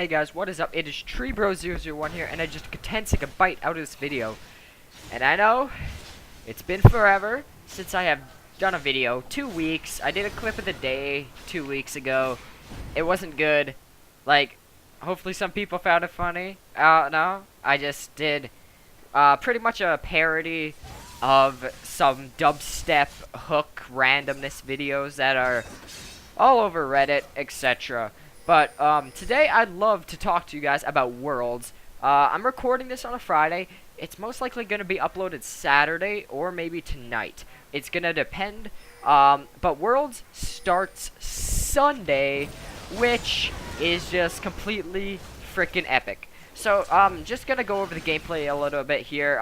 Hey guys, what is up? It is TreeBro001 here, and I just could take a bite out of this video. And I know, it's been forever since I have done a video. 2 weeks. I did a clip of the day 2 weeks ago. It wasn't good. Like, hopefully some people found it funny. No. I just did pretty much a parody of some dubstep hook randomness videos that are all over Reddit, etc. But today I'd love to talk to you guys about Worlds. I'm recording this on a Friday. It's most likely going to be uploaded Saturday or maybe tonight. It's going to depend. But Worlds starts Sunday, which is just completely freaking epic. So, just going to go over the gameplay a little bit here.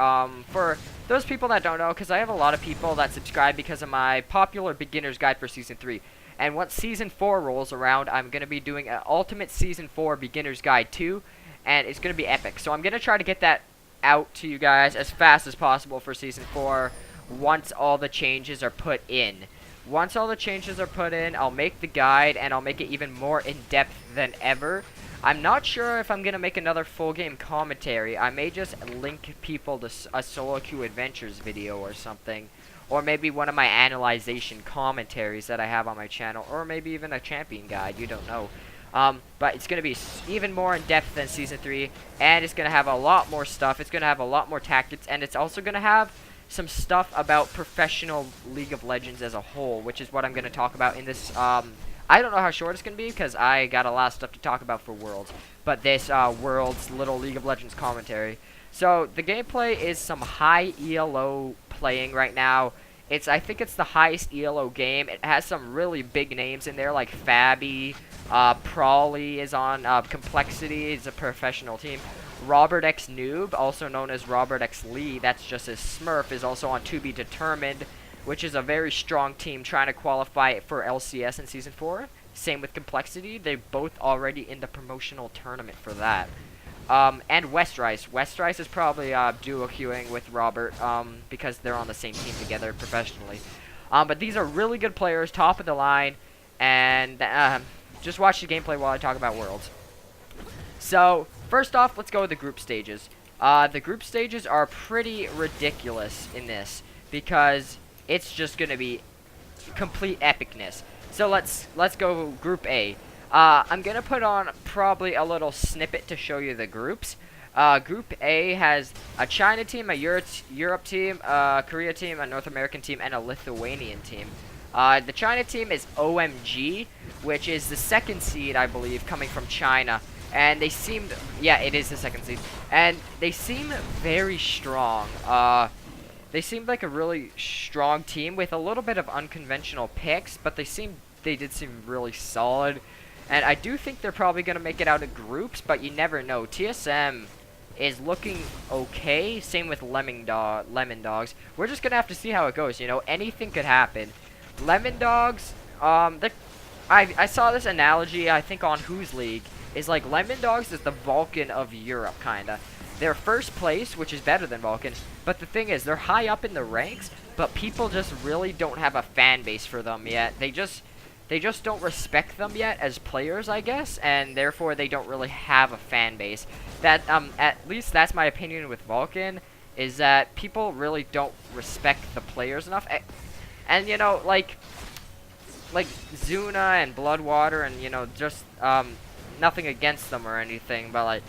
For those people that don't know, because I have a lot of people that subscribe because of my popular beginner's guide for Season 3. And once Season 4 rolls around, I'm going to be doing an Ultimate Season 4 Beginner's Guide 2, and it's going to be epic. So I'm going to try to get that out to you guys as fast as possible for Season 4 once all the changes are put in. Once all the changes are put in, I'll make the guide, and I'll make it even more in-depth than ever. I'm not sure if I'm going to make another full game commentary. I may just link people to a Solo Queue Adventures video or something. Or maybe one of my analyzation commentaries that I have on my channel. Or maybe even a champion guide. You don't know. But it's going to be even more in-depth than Season 3. And it's going to have a lot more stuff. It's going to have a lot more tactics. And it's also going to have some stuff about professional League of Legends as a whole. Which is what I'm going to talk about in this. I don't know how short it's going to be. Because I got a lot of stuff to talk about for Worlds. But this Worlds little League of Legends commentary. So the gameplay is some high ELO playing right now. I think it's the highest ELO game. It has some really big names in there like Fabi, Prawley is on, Complexity is a professional team. Robert X Noob, also known as Robert X Lee, that's just his Smurf, is also on To Be Determined, which is a very strong team trying to qualify for LCS in Season 4. Same with Complexity, they're both already in the promotional tournament for that. And Westrice. Westrice is probably duo queuing with Robert because they're on the same team together professionally. But these are really good players, top of the line, and just watch the gameplay while I talk about Worlds. So, first off, let's go with the group stages. The group stages are pretty ridiculous in this because it's just going to be complete epicness. So let's go Group A. I'm going to put on probably a little snippet to show you the groups. Group A has a China team, a Europe team, a Korea team, a North American team, and a Lithuanian team. The China team is OMG, which is the second seed, I believe, coming from China. And they seemed, yeah, it is the second seed. And they seem very strong. They seemed like a really strong team with a little bit of unconventional picks, but they did seem really solid. And I do think they're probably going to make it out of groups, but you never know. TSM is looking okay. Same with Lemon Dogs. We're just going to have to see how it goes. You know, anything could happen. Lemon Dogs, I saw this analogy, I think, on Who's League. Is like Lemon Dogs is the Vulcan of Europe, kind of. They're first place, which is better than Vulcan. But the thing is, they're high up in the ranks, but people just really don't have a fan base for them yet. They just don't respect them yet as players, I guess, and therefore they don't really have a fan base. That at least that's my opinion with Vulcan, is that people really don't respect the players enough. And you know, like Zuna and Bloodwater, and you know, just nothing against them or anything, but like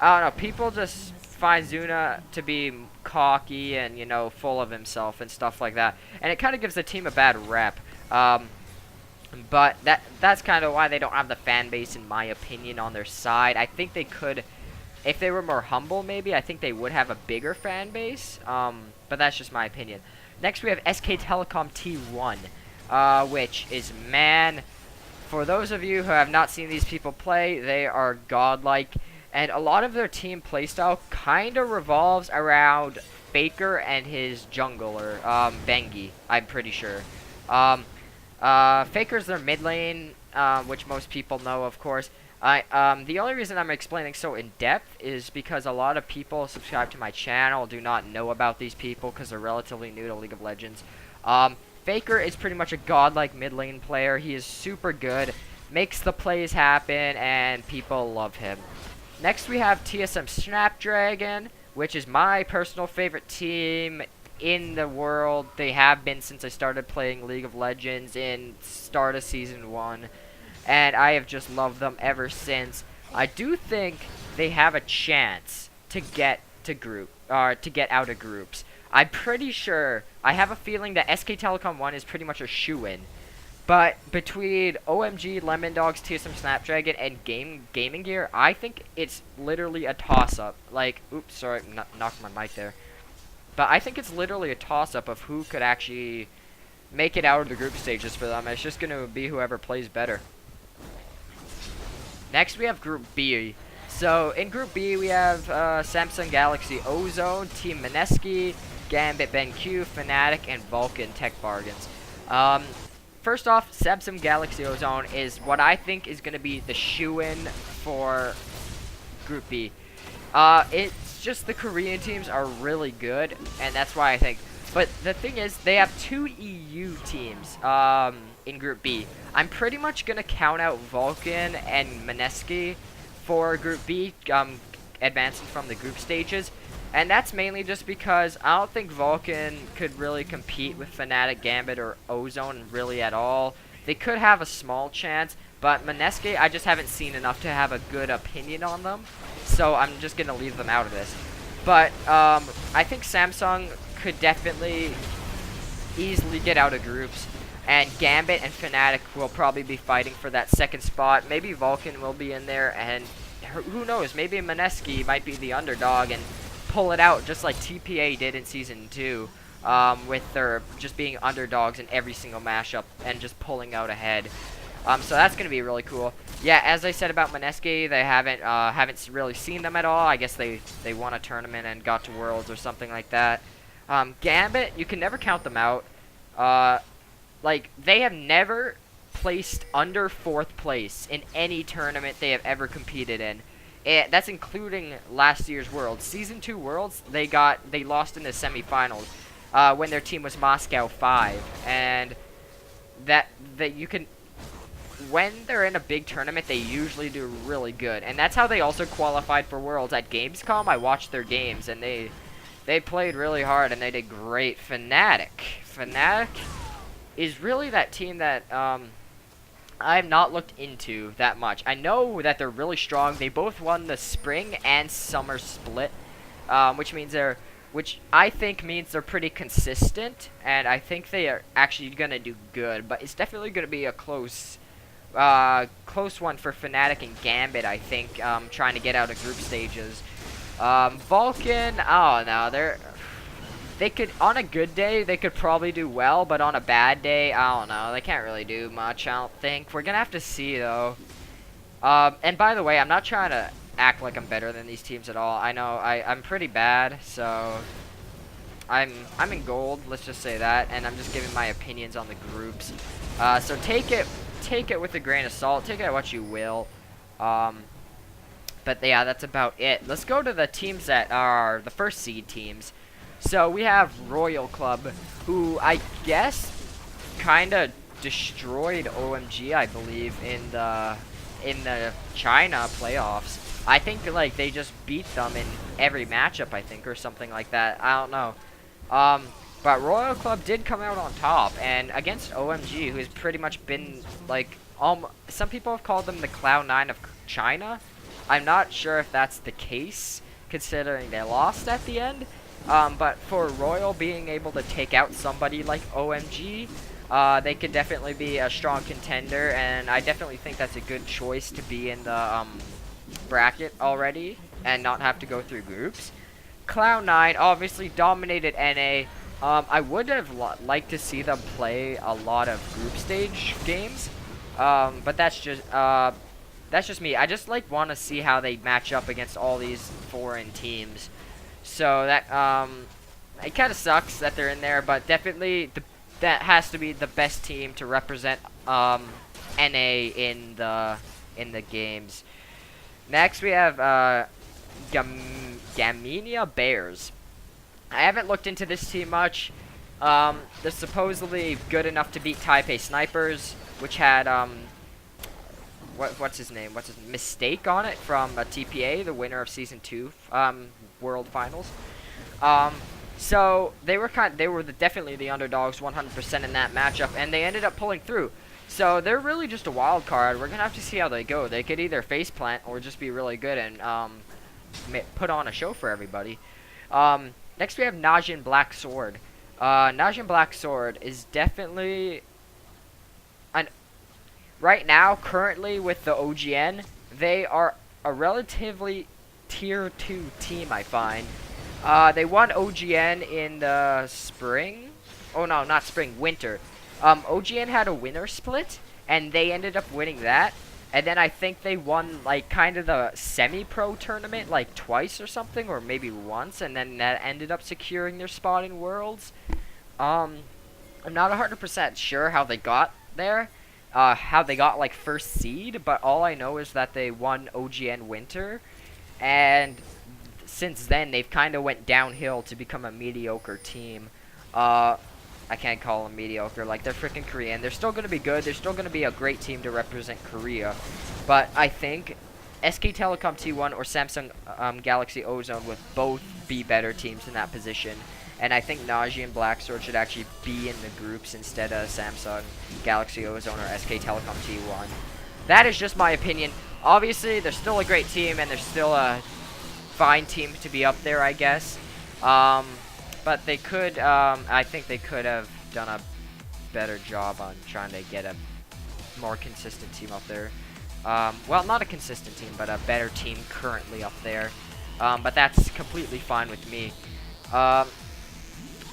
I don't know, people just find Zuna to be cocky and, you know, full of himself and stuff like that, and it kind of gives the team a bad rep. But that's kind of why they don't have the fan base, in my opinion, on their side. I think they could, if they were more humble, maybe, I think they would have a bigger fan base. But that's just my opinion. Next, we have SK Telecom T1, which is, man, for those of you who have not seen these people play, they are godlike. And a lot of their team playstyle kind of revolves around Faker and his jungler, Bengi, I'm pretty sure. Faker's their mid lane, which most people know, of course. The only reason I'm explaining so in depth is because a lot of people subscribe to my channel do not know about these people because they're relatively new to League of Legends. Faker is pretty much a godlike mid lane player. He is super good. makes the plays happen, and people love him. Next, we have TSM Snapdragon, which is my personal favorite team in the world. They have been since I started playing League of Legends in start of Season 1, and I have just loved them ever since. I do think they have a chance to get to get out of groups. I'm pretty sure, I have a feeling that SK Telecom 1 is pretty much a shoo-in. But between OMG, Lemon Dogs, TSM Snapdragon, and Gaming Gear, I think it's literally a toss-up. Like, oops, sorry, knocked my mic there. But I think it's literally a toss-up of who could actually make it out of the group stages for them. It's just going to be whoever plays better. Next, we have Group B. So, in Group B, we have Samsung Galaxy Ozone, Team Mineski, Gambit BenQ, Fnatic, and Vulcan Tech Bargains. First off, Samsung Galaxy Ozone is what I think is going to be the shoo-in for Group B. It's just the Korean teams are really good, and that's why I think. But the thing is, they have 2 EU teams in Group B. I'm pretty much going to count out Vulcan and Mineski for Group B, advancing from the group stages. And that's mainly just because I don't think Vulcan could really compete with Fnatic, Gambit, or Ozone really at all. They could have a small chance, but Mineski, I just haven't seen enough to have a good opinion on them. So I'm just going to leave them out of this. But I think Samsung could definitely easily get out of groups. And Gambit and Fnatic will probably be fighting for that second spot. Maybe Vulcan will be in there, and who knows, maybe Mineski might be the underdog and pull it out just like TPA did in Season 2, with their just being underdogs in every single mashup and just pulling out ahead. So that's going to be really cool. Yeah, as I said about Mineski, they haven't really seen them at all. I guess they won a tournament and got to Worlds or something like that. Gambit, you can never count them out. Like, they have never placed under 4th place in any tournament they have ever competed in. That's including last year's Worlds. Season 2 Worlds, they lost in the semifinals when their team was Moscow 5. And that you can, when they're in a big tournament, they usually do really good. And that's how they also qualified for Worlds. At Gamescom, I watched their games, and they played really hard, and they did great. Fnatic is really that team that I have not looked into that much. I know that they're really strong. They both won the spring and summer split, which I think means they're pretty consistent, and I think they are actually gonna do good. But it's definitely gonna be a close one for Fnatic and Gambit. I think trying to get out of group stages. Vulcan, oh no, they could, on a good day, they could probably do well, but on a bad day, I don't know. They can't really do much, I don't think. We're going to have to see, though. And by the way, I'm not trying to act like I'm better than these teams at all. I know I'm pretty bad, so I'm in gold, let's just say that, and I'm just giving my opinions on the groups. So take it with a grain of salt. Take it what you will. But yeah, that's about it. Let's go to the teams that are the first seed teams. So we have Royal Club, who I guess kind of destroyed OMG, I believe, in the China playoffs. I think like they just beat them in every matchup, I think, or something like that. I don't know. But Royal Club did come out on top, and against OMG, who has pretty much been like some people have called them the Cloud9 of China. I'm not sure if that's the case, considering they lost at the end. But for Royal being able to take out somebody like OMG, they could definitely be a strong contender, and I definitely think that's a good choice to be in the bracket already and not have to go through groups. Cloud9 obviously dominated NA. I would have liked to see them play a lot of group stage games, but that's just me. I just want to see how they match up against all these foreign teams. So that it kind of sucks that they're in there, but definitely that has to be the best team to represent NA in the games. Next we have Gaminia Bears. I haven't looked into this team much. They're supposedly good enough to beat Taipei Snipers, which had what's his name? What's his mistake on it from TPA, the winner of season 2 World Finals. So they were definitely the underdogs 100% in that matchup, and they ended up pulling through. So they're really just a wild card. We're gonna have to see how they go. They could either face plant or just be really good and put on a show for everybody. Next we have Najin Black Sword. Najin Black Sword is definitely right now, currently with the OGN, they are a relatively tier 2 team, I find. They won OGN in the spring. Oh no, not spring, winter. OGN had a winner split, and they ended up winning that. And then I think they won, like, kind of the semi-pro tournament, like, twice or something, or maybe once, and then that ended up securing their spot in Worlds. I'm not 100% sure how they got there, how they got, like, first seed, but all I know is that they won OGN Winter, and since then, they've kind of went downhill to become a mediocre team. I can't call them mediocre, like, they're freaking Korean. They're still going to be good. They're still going to be a great team to represent Korea. But I think SK Telecom T1 or Samsung Galaxy Ozone would both be better teams in that position. And I think Najee and Black Sword should actually be in the groups instead of Samsung Galaxy Ozone or SK Telecom T1. That is just my opinion. Obviously, they're still a great team, and they're still a fine team to be up there, I guess. But they could, I think they could have done a better job on trying to get a more consistent team up there. Well, not a consistent team, but a better team currently up there. But that's completely fine with me.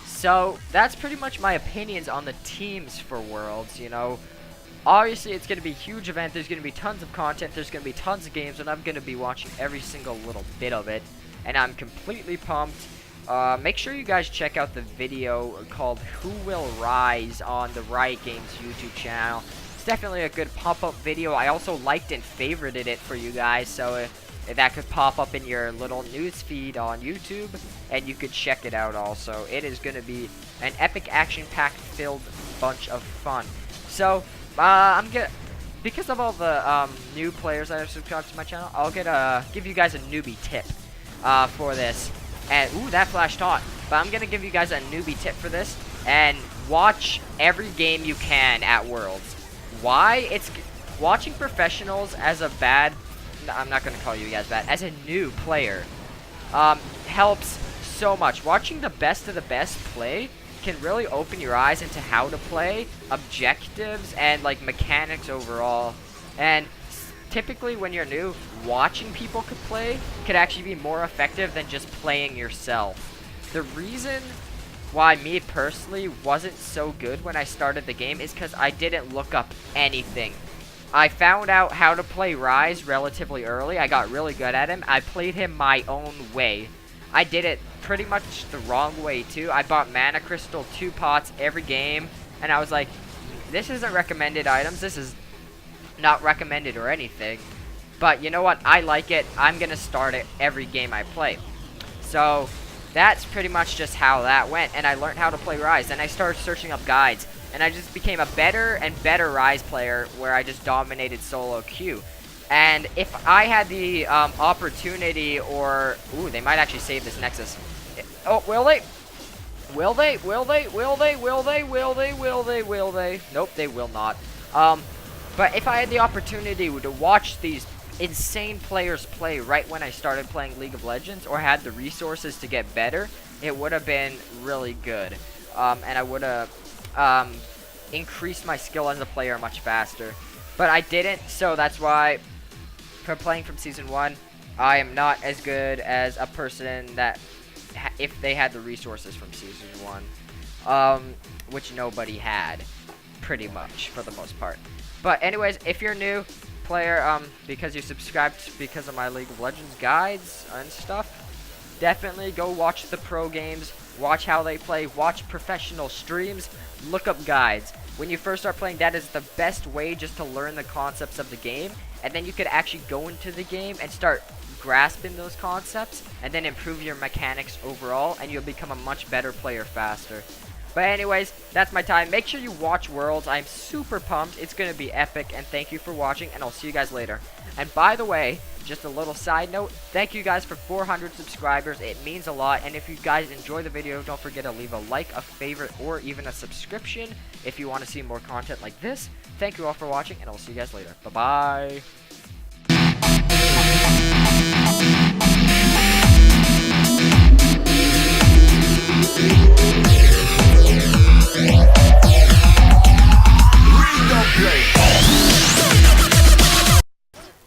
So that's pretty much my opinions on the teams for Worlds, you know. Obviously, it's going to be a huge event. There's going to be tons of content. There's going to be tons of games, and I'm going to be watching every single little bit of it. And I'm completely pumped. Make sure you guys check out the video called Who Will Rise on the Riot Games YouTube channel. It's definitely a good pop-up video. I also liked and favorited it for you guys, so if that could pop up in your little news feed on YouTube, and you could check it out also. It is going to be an epic action-packed filled bunch of fun. So, because of all the new players that have subscribed to my channel, I'll give you guys a newbie tip for this. And, ooh, that flashed hot. But I'm going to give you guys a newbie tip for this. And watch every game you can at Worlds. Why? It's watching professionals as a bad... I'm not going to call you guys bad. As a new player helps so much. Watching the best of the best play can really open your eyes into how to play, objectives, and, like, mechanics overall. And typically when you're new, watching people play could actually be more effective than just playing yourself. The reason why me personally wasn't so good when I started the game is because I didn't look up anything. I found out how to play Rise relatively early. I got really good at him. I played him my own way. I did it pretty much the wrong way too. I bought Mana Crystal 2 pots every game, and I was like, this isn't recommended items. This is not recommended or anything, but you know what, I like it. I'm gonna start it every game I play. So that's pretty much just how that went, and I learned how to play Rise. Then I started searching up guides, and I just became a better and better Rise player where I just dominated solo queue. And if I had the opportunity, or ooh, they might actually save this Nexus. Oh, will they? Will they? Will they? Will they? Will they? Will they? Will they? Will they? Nope, they will not. But if I had the opportunity to watch these insane players play right when I started playing League of Legends, or had the resources to get better, it would have been really good. And I would have increased my skill as a player much faster. But I didn't, so that's why, for playing from Season 1, I am not as good as a person that, if they had the resources from Season 1. Which nobody had, pretty much, for the most part. But anyways, if you're a new player, because you subscribed because of my League of Legends guides and stuff, definitely go watch the pro games, watch how they play, watch professional streams, look up guides. When you first start playing, that is the best way just to learn the concepts of the game, and then you could actually go into the game and start grasping those concepts, and then improve your mechanics overall, and you'll become a much better player faster. But anyways, that's my time. Make sure you watch Worlds. I'm super pumped. It's going to be epic. And thank you for watching. And I'll see you guys later. And by the way, just a little side note. Thank you guys for 400 subscribers. It means a lot. And if you guys enjoy the video, don't forget to leave a like, a favorite, or even a subscription if you want to see more content like this. Thank you all for watching. And I'll see you guys later. Bye-bye.